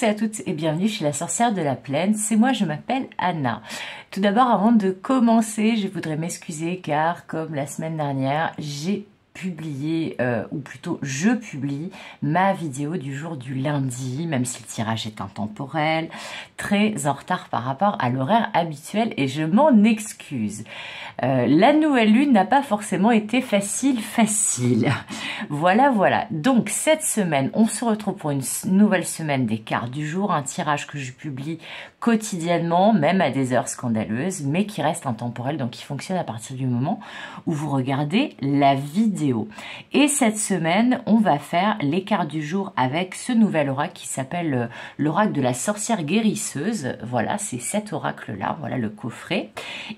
tous et à toutes et bienvenue chez la sorcière de la plaine, c'est moi, je m'appelle Anna. Tout d'abord, avant de commencer, je voudrais m'excuser car comme la semaine dernière, j'ai publié, ou plutôt je publie ma vidéo du jour du lundi, même si le tirage est intemporel, très en retard par rapport à l'horaire habituel et je m'en excuse. La nouvelle lune n'a pas forcément été facile. Voilà. Donc cette semaine, on se retrouve pour une nouvelle semaine des cartes du jour, un tirage que je publie quotidiennement, même à des heures scandaleuses, mais qui reste intemporel, donc qui fonctionne à partir du moment où vous regardez la vidéo. Et cette semaine, on va faire les cartes du jour avec ce nouvel oracle qui s'appelle l'oracle de la sorcière guérisseuse. Voilà, c'est cet oracle-là, voilà le coffret.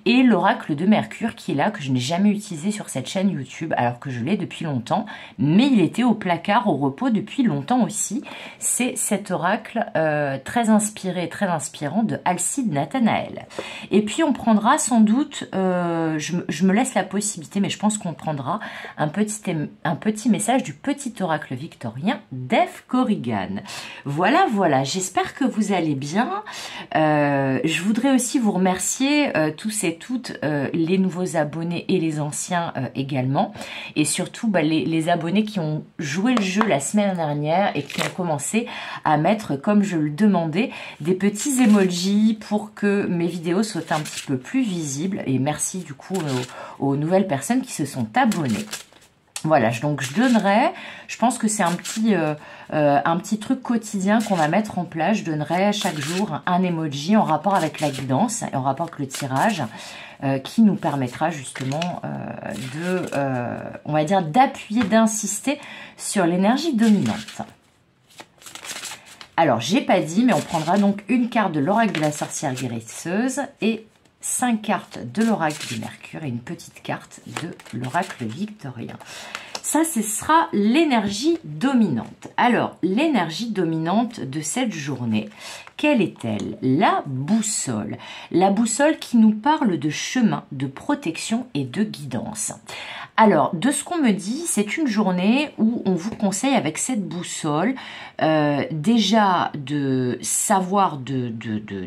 Et l'oracle de Mercure qui est là, que je n'ai jamais utilisé sur cette chaîne YouTube, alors que je l'ai depuis longtemps, mais il était au placard, au repos depuis longtemps aussi. C'est cet oracle très inspiré, très inspirant de Alcide Nathanaël. Et puis on prendra sans doute, je me laisse la possibilité, mais je pense qu'on prendra un petit message du petit oracle victorien d'Eve Corrigan. Voilà, j'espère que vous allez bien. Je voudrais aussi vous remercier tous et toutes, les nouveaux abonnés et les anciens également, et surtout les abonnés qui ont joué le jeu la semaine dernière et qui ont commencé à mettre, comme je le demandais, des petits emojis pour que mes vidéos soient un petit peu plus visibles, et merci du coup aux nouvelles personnes qui se sont abonnées. Voilà, donc je donnerai, je pense que c'est un petit truc quotidien qu'on va mettre en place. Je donnerai chaque jour un emoji en rapport avec la guidance et en rapport avec le tirage qui nous permettra justement on va dire, d'appuyer, d'insister sur l'énergie dominante. Alors, j'ai pas dit, mais on prendra donc une carte de l'oracle de la sorcière guérisseuse et 5 cartes de l'oracle de Mercure et une petite carte de l'oracle victorien. Ça, ce sera l'énergie dominante. Alors, l'énergie dominante de cette journée, quelle est-elle? La boussole. La boussole qui nous parle de chemin, de protection et de guidance. Alors, de ce qu'on me dit, c'est une journée où on vous conseille avec cette boussole déjà de savoir, de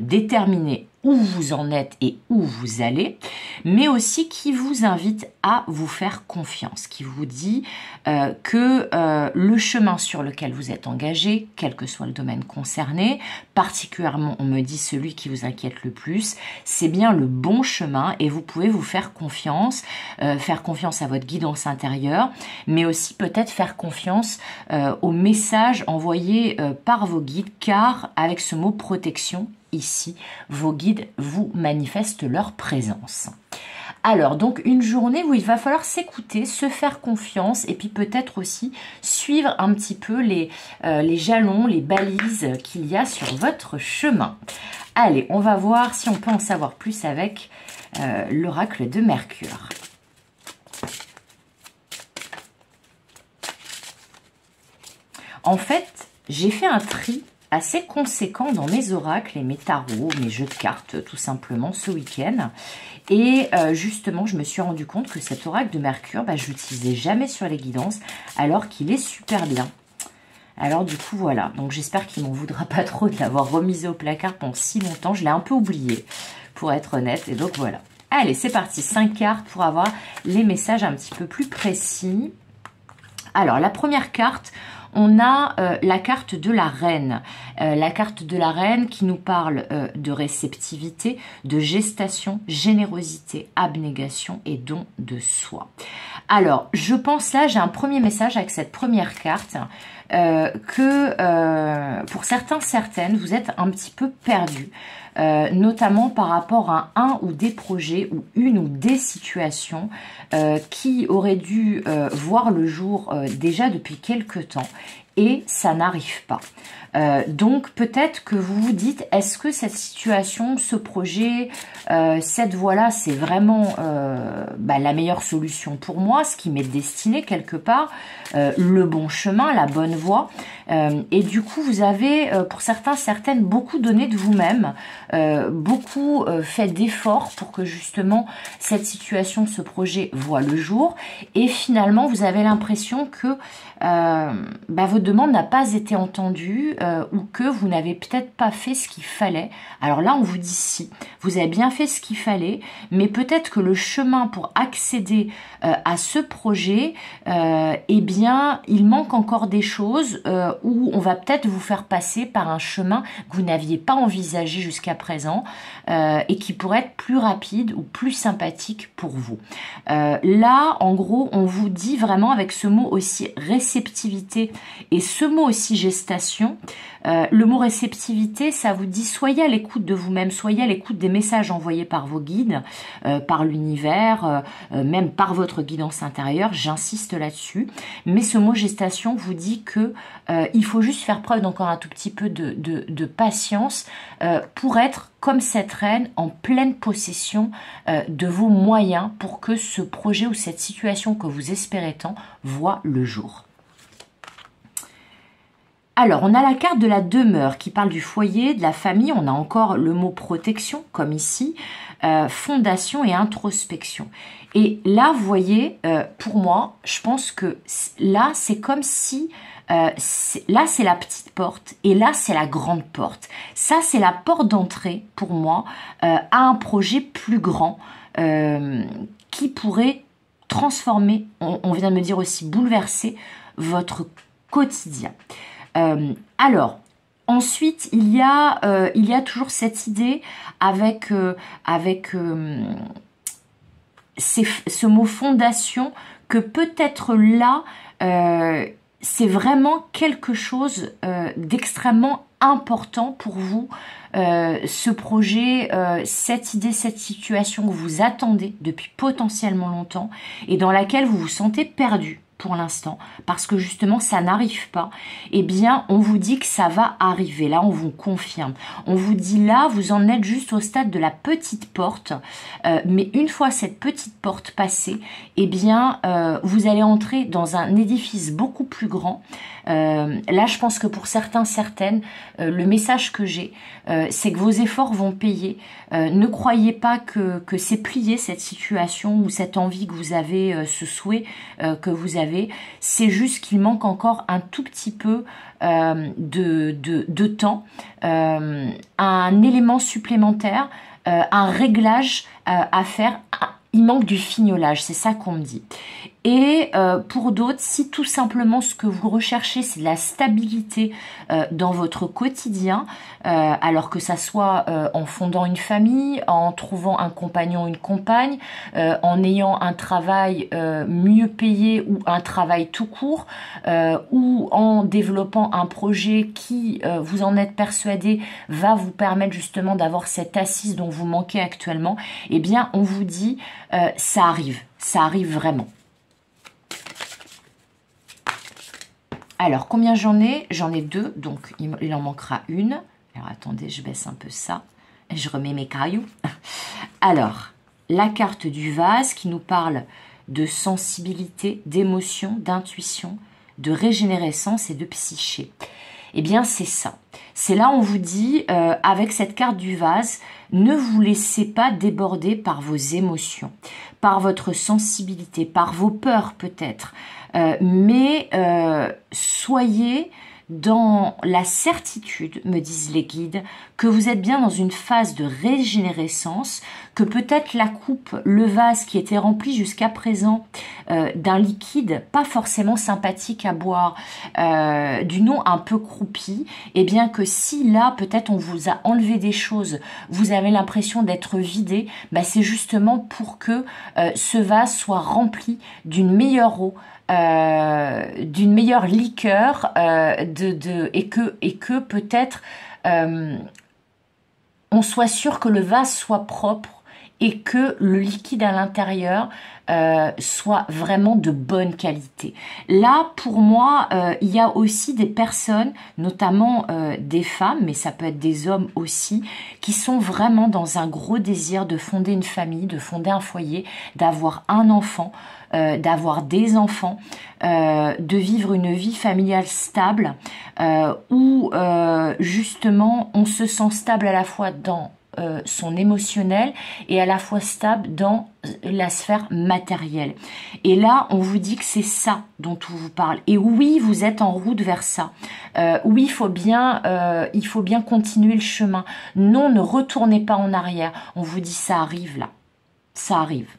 déterminer où vous en êtes et où vous allez, mais aussi qui vous invite à vous faire confiance, qui vous dit que le chemin sur lequel vous êtes engagé, quel que soit le domaine concerné, particulièrement on me dit celui qui vous inquiète le plus, c'est bien le bon chemin et vous pouvez vous faire confiance à votre guidance intérieure, mais aussi peut-être faire confiance aux messages envoyés par vos guides, car avec ce mot protection, ici, vos guides vous manifestent leur présence. Alors, donc, une journée où il va falloir s'écouter, se faire confiance et puis peut-être aussi suivre un petit peu les jalons, les balises qu'il y a sur votre chemin. Allez, on va voir si on peut en savoir plus avec l'oracle de Mercure. En fait, j'ai fait un tri assez conséquent dans mes oracles et mes tarots, mes jeux de cartes tout simplement ce week-end. Et justement, je me suis rendu compte que cet oracle de Mercure, je l'utilisais jamais sur les guidances alors qu'il est super bien. Alors du coup, voilà. Donc j'espère qu'il m'en voudra pas trop de l'avoir remisé au placard pendant si longtemps. Je l'ai un peu oublié, pour être honnête. Et donc voilà. Allez, c'est parti. 5 cartes pour avoir les messages un petit peu plus précis. Alors, la première carte, on a la carte de la reine. La carte de la reine qui nous parle de réceptivité, de gestation, générosité, abnégation et don de soi. Alors, je pense là, j'ai un premier message avec cette première carte, que pour certaines, vous êtes un petit peu perdus. Notamment par rapport à un ou des projets ou une ou des situations qui auraient dû voir le jour déjà depuis quelque temps et ça n'arrive pas. Donc peut-être que vous vous dites, est-ce que cette situation, ce projet, cette voie-là, c'est vraiment la meilleure solution pour moi, ce qui m'est destiné quelque part, le bon chemin, la bonne voie. Et du coup, vous avez, pour certains, certaines, beaucoup donné de vous-même, beaucoup fait d'efforts pour que justement cette situation, ce projet voit le jour. Et finalement, vous avez l'impression que votre demande n'a pas été entendue ou que vous n'avez peut-être pas fait ce qu'il fallait. Alors là, on vous dit si, vous avez bien fait ce qu'il fallait, mais peut-être que le chemin pour accéder à ce projet, eh bien, il manque encore des choses où on va peut-être vous faire passer par un chemin que vous n'aviez pas envisagé jusqu'à présent et qui pourrait être plus rapide ou plus sympathique pour vous. Là, en gros, on vous dit vraiment avec ce mot aussi réceptivité et ce mot aussi gestation. Le mot réceptivité, ça vous dit soyez à l'écoute de vous-même, soyez à l'écoute des messages envoyés par vos guides, par l'univers, même par votre guidance intérieure, j'insiste là-dessus. Mais ce mot gestation vous dit que il faut juste faire preuve d'encore un tout petit peu de patience pour être comme cette reine en pleine possession de vos moyens pour que ce projet ou cette situation que vous espérez tant voit le jour. Alors, on a la carte de la demeure qui parle du foyer, de la famille. On a encore le mot protection, comme ici, fondation et introspection. Et là, vous voyez, pour moi, je pense que là, c'est comme si... là, c'est la petite porte et là, c'est la grande porte. Ça, c'est la porte d'entrée, pour moi, à un projet plus grand qui pourrait transformer, on vient de me dire aussi, bouleverser votre quotidien. Alors, ensuite, il y a toujours cette idée avec ce mot fondation, que peut-être là, c'est vraiment quelque chose d'extrêmement important pour vous, ce projet, cette idée, cette situation que vous attendez depuis potentiellement longtemps et dans laquelle vous vous sentez perdu pour l'instant, parce que justement ça n'arrive pas, eh bien on vous dit que ça va arriver, là on vous confirme, on vous dit là vous en êtes juste au stade de la petite porte, mais une fois cette petite porte passée, eh bien vous allez entrer dans un édifice beaucoup plus grand. Là je pense que pour certains, certaines, le message que j'ai, c'est que vos efforts vont payer. Ne croyez pas que c'est plié cette situation ou cette envie que vous avez, ce souhait que vous avez. C'est juste qu'il manque encore un tout petit peu de temps, un élément supplémentaire, un réglage à faire. Il manque du fignolage, c'est ça qu'on me dit. Et pour d'autres, si tout simplement ce que vous recherchez, c'est de la stabilité dans votre quotidien, alors que ça soit en fondant une famille, en trouvant un compagnon ou une compagne, en ayant un travail mieux payé ou un travail tout court, ou en développant un projet qui, vous en êtes persuadé, va vous permettre justement d'avoir cette assise dont vous manquez actuellement, eh bien on vous dit ça arrive vraiment. Alors, combien j'en ai? J'en ai deux, donc il en manquera une. Alors, attendez, je baisse un peu ça. Et je remets mes cailloux. Alors, la carte du vase qui nous parle de sensibilité, d'émotion, d'intuition, de régénérescence et de psyché. Eh bien, c'est ça. C'est là, on vous dit, avec cette carte du vase, ne vous laissez pas déborder par vos émotions, par votre sensibilité, par vos peurs peut-être, mais soyez dans la certitude, me disent les guides, que vous êtes bien dans une phase de régénérescence, que peut-être la coupe, le vase qui était rempli jusqu'à présent d'un liquide pas forcément sympathique à boire, du nom un peu croupi, et bien que si là peut-être on vous a enlevé des choses, vous avez l'impression d'être vidé, bah c'est justement pour que ce vase soit rempli d'une meilleure eau, d'une meilleure liqueur et que peut-être on soit sûr que le vase soit propre et que le liquide à l'intérieur soit vraiment de bonne qualité. Là, pour moi, il y a aussi des personnes, notamment des femmes, mais ça peut être des hommes aussi, qui sont vraiment dans un gros désir de fonder une famille, de fonder un foyer, d'avoir un enfant, d'avoir des enfants, de vivre une vie familiale stable, où justement on se sent stable à la fois dans son émotionnel et à la fois stable dans la sphère matérielle. Et là, on vous dit que c'est ça dont on vous parle. Et oui, vous êtes en route vers ça. Oui, il faut bien continuer le chemin. Non, ne retournez pas en arrière. On vous dit ça arrive là. Ça arrive.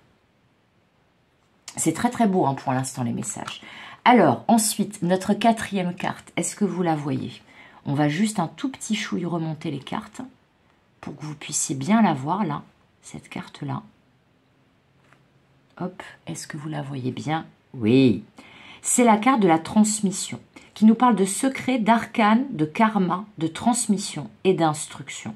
C'est très très beau hein, pour l'instant les messages. Alors, ensuite, notre quatrième carte, est-ce que vous la voyez? On va juste un tout petit chouille remonter les cartes pour que vous puissiez bien la voir là, cette carte-là. Hop, est-ce que vous la voyez bien? Oui. C'est la carte de la transmission, qui nous parle de secrets, d'arcanes, de karma, de transmission et d'instruction.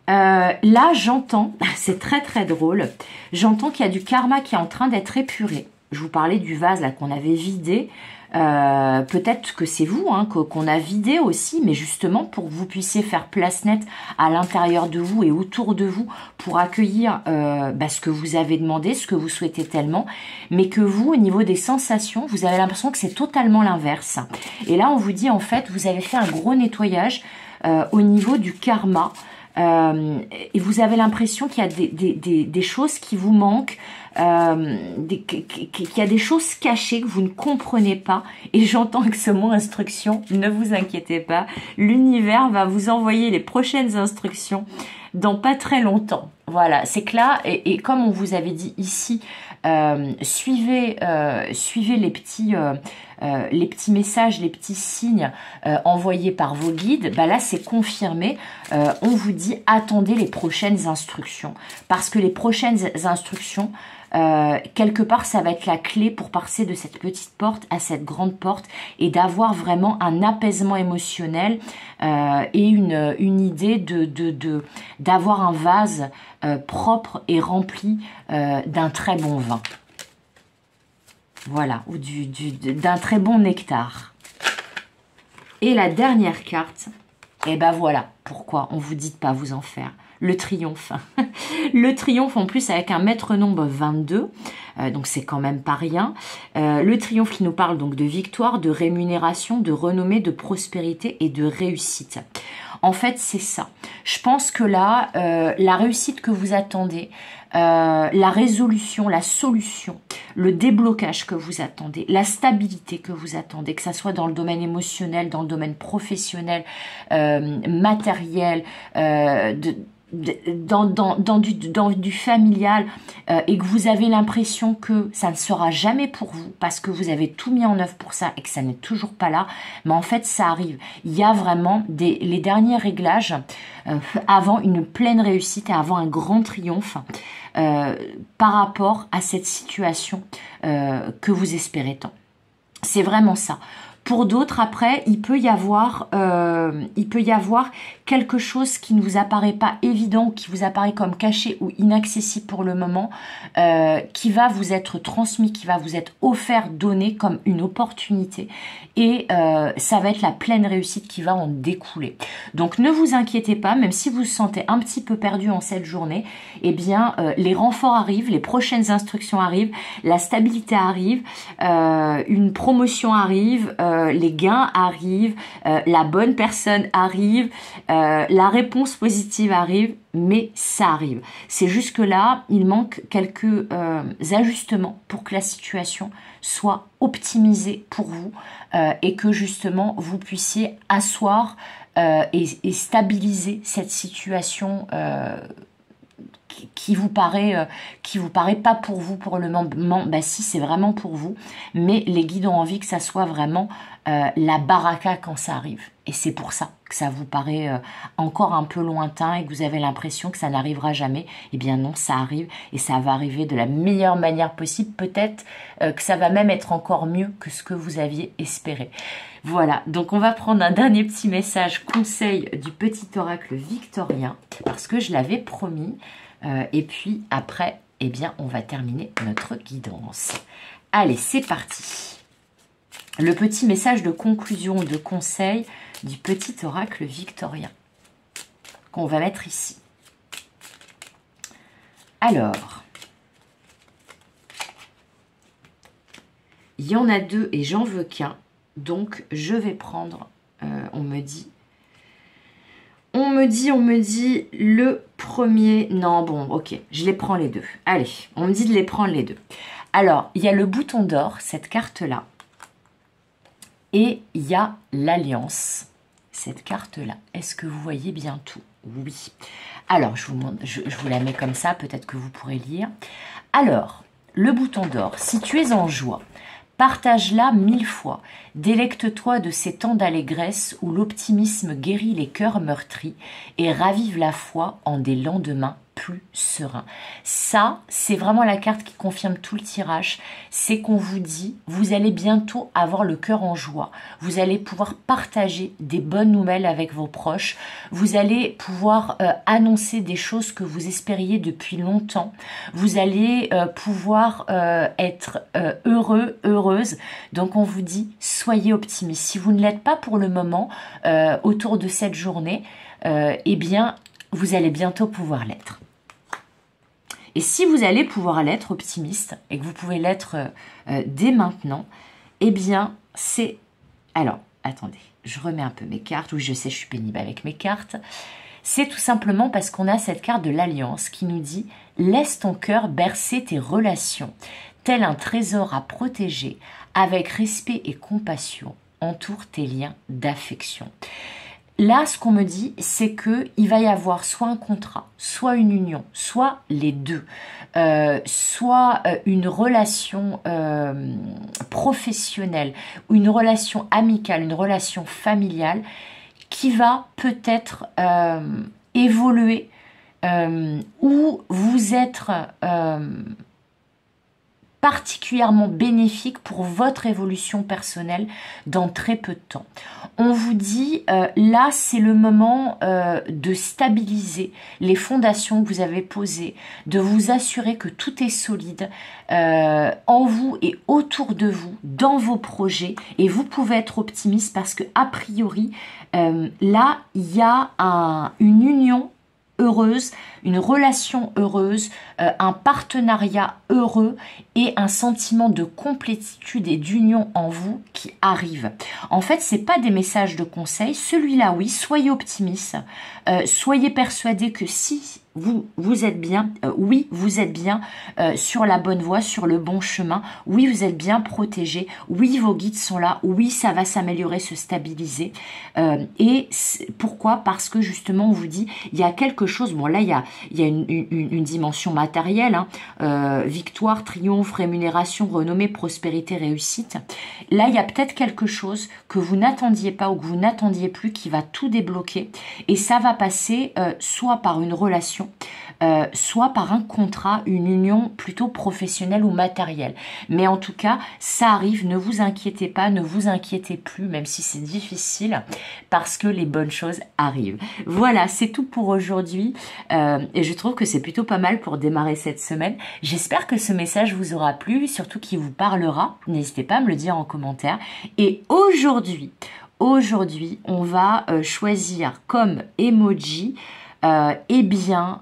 Là, j'entends, c'est très très drôle, j'entends qu'il y a du karma qui est en train d'être épuré. Je vous parlais du vase là qu'on avait vidé. Peut-être que c'est vous hein, qu'on a vidé aussi, mais justement pour que vous puissiez faire place nette à l'intérieur de vous et autour de vous pour accueillir ce que vous avez demandé, ce que vous souhaitez tellement, mais que vous, au niveau des sensations, vous avez l'impression que c'est totalement l'inverse. Et là, on vous dit en fait, vous avez fait un gros nettoyage au niveau du karma. Et vous avez l'impression qu'il y a des choses qui vous manquent, qu'il y a des choses cachées que vous ne comprenez pas. Et j'entends que ce mot instruction, ne vous inquiétez pas, l'univers va vous envoyer les prochaines instructions dans pas très longtemps. Voilà, c'est que là, et comme on vous avait dit ici, suivez les petits messages, les petits signes envoyés par vos guides. Bah là, c'est confirmé. On vous dit attendez les prochaines instructions, parce que les prochaines instructions, quelque part, ça va être la clé pour passer de cette petite porte à cette grande porte et d'avoir vraiment un apaisement émotionnel et une idée d'avoir un vase propre et rempli d'un très bon vin. Voilà, ou d'un très bon nectar. Et la dernière carte, et ben voilà pourquoi on vous dit de pas vous en faire. Le triomphe. Le triomphe en plus avec un maître nombre 22, donc c'est quand même pas rien. Le triomphe qui nous parle donc de victoire, de rémunération, de renommée, de prospérité et de réussite. En fait, c'est ça. Je pense que là, la réussite que vous attendez, la résolution, la solution, le déblocage que vous attendez, la stabilité que vous attendez, que ça soit dans le domaine émotionnel, dans le domaine professionnel, matériel, dans du familial, et que vous avez l'impression que ça ne sera jamais pour vous parce que vous avez tout mis en œuvre pour ça et que ça n'est toujours pas là, mais en fait ça arrive. Il y a vraiment les derniers réglages avant une pleine réussite et avant un grand triomphe par rapport à cette situation que vous espérez tant. C'est vraiment ça. Pour d'autres, après, il peut y avoir quelque chose qui ne vous apparaît pas évident, ou qui vous apparaît comme caché ou inaccessible pour le moment, qui va vous être transmis, qui va vous être offert, donné comme une opportunité. Et ça va être la pleine réussite qui va en découler. Donc ne vous inquiétez pas, même si vous vous sentez un petit peu perdu en cette journée, eh bien les renforts arrivent, les prochaines instructions arrivent, la stabilité arrive, une promotion arrive, les gains arrivent, la bonne personne arrive, la réponse positive arrive, mais ça arrive. C'est juste que là, il manque quelques ajustements pour que la situation soit optimisée pour vous et que justement vous puissiez asseoir et stabiliser cette situation qui vous paraît pas pour vous pour le moment. Bah si, c'est vraiment pour vous, mais les guides ont envie que ça soit vraiment la baraka quand ça arrive, et c'est pour ça que ça vous paraît encore un peu lointain et que vous avez l'impression que ça n'arrivera jamais. Eh bien non, ça arrive, et ça va arriver de la meilleure manière possible. Peut-être que ça va même être encore mieux que ce que vous aviez espéré. Voilà, donc on va prendre un dernier petit message conseil du petit oracle victorien, parce que je l'avais promis. Et puis après, eh bien, on va terminer notre guidance. Allez, c'est parti. Le petit message de conclusion ou de conseil du petit oracle victorien qu'on va mettre ici. Alors, il y en a deux et j'en veux qu'un. Donc, je vais prendre, on me dit le premier. Non, bon, ok, je les prends les deux. Allez, on me dit de les prendre les deux. Alors, il y a le bouton d'or, cette carte-là. Et il y a l'alliance, cette carte-là. Est-ce que vous voyez bien tout? Oui. Alors, je vous la mets comme ça, peut-être que vous pourrez lire. Alors, le bouton d'or, si tu es en joie, partage-la 1000 fois. Délecte-toi de ces temps d'allégresse où l'optimisme guérit les cœurs meurtris et ravive la foi en des lendemains plus sereins. Ça, c'est vraiment la carte qui confirme tout le tirage. C'est qu'on vous dit, vous allez bientôt avoir le cœur en joie. Vous allez pouvoir partager des bonnes nouvelles avec vos proches. Vous allez pouvoir annoncer des choses que vous espériez depuis longtemps. Vous allez pouvoir être heureux, heureuse. Donc on vous dit, soyez optimiste. Si vous ne l'êtes pas pour le moment, autour de cette journée, eh bien, vous allez bientôt pouvoir l'être. Et si vous allez pouvoir l'être optimiste, et que vous pouvez l'être dès maintenant, eh bien, c'est... Alors, attendez, je remets un peu mes cartes. Oui, je sais, je suis pénible avec mes cartes. C'est tout simplement parce qu'on a cette carte de l'Alliance qui nous dit « Laisse ton cœur bercer tes relations, tel un trésor à protéger, avec respect et compassion, entoure tes liens d'affection. » Là, ce qu'on me dit, c'est qu'il va y avoir soit un contrat, soit une union, soit les deux, soit une relation professionnelle, ou une relation amicale, une relation familiale qui va peut-être évoluer ou vous être particulièrement bénéfique pour votre évolution personnelle dans très peu de temps. On vous dit, là, c'est le moment de stabiliser les fondations que vous avez posées, de vous assurer que tout est solide en vous et autour de vous, dans vos projets. Et vous pouvez être optimiste parce que, a priori, là, il y a une union heureuse, une relation heureuse, un partenariat heureux et un sentiment de complétude et d'union en vous qui arrive. En fait, c'est pas des messages de conseil. Celui-là, oui, soyez optimiste, soyez persuadés que si vous êtes bien, oui, vous êtes bien sur la bonne voie, sur le bon chemin, oui, vous êtes bien protégé, oui, vos guides sont là, oui, ça va s'améliorer, se stabiliser. Et pourquoi? Parce que justement, on vous dit, il y a quelque chose, bon là, il y a une dimension matérielle, hein, victoire, triomphe, rémunération, renommée, prospérité, réussite. Là, il y a peut-être quelque chose que vous n'attendiez pas ou que vous n'attendiez plus qui va tout débloquer et ça va passer soit par une relation, soit par un contrat, une union plutôt professionnelle ou matérielle. Mais en tout cas, ça arrive, ne vous inquiétez pas, ne vous inquiétez plus, même si c'est difficile, parce que les bonnes choses arrivent. Voilà, c'est tout pour aujourd'hui. Et je trouve que c'est plutôt pas mal pour démarrer cette semaine. J'espère que ce message vous aura plu, surtout qu'il vous parlera. N'hésitez pas à me le dire en commentaire. Et aujourd'hui, on va choisir comme emoji, eh bien,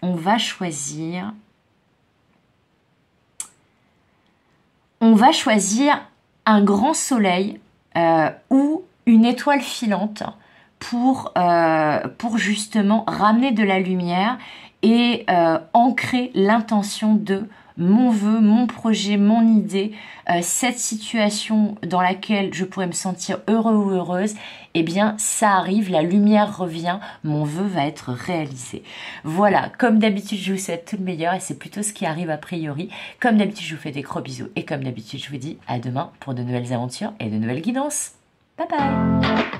on va choisir un grand soleil ou une étoile filante pour justement ramener de la lumière et ancrer l'intention de mon vœu, mon projet, mon idée, cette situation dans laquelle je pourrais me sentir heureux ou heureuse, eh bien ça arrive, la lumière revient, mon vœu va être réalisé. Voilà, comme d'habitude je vous souhaite tout le meilleur et c'est plutôt ce qui arrive a priori. Comme d'habitude je vous fais des gros bisous et comme d'habitude je vous dis à demain pour de nouvelles aventures et de nouvelles guidances. Bye bye.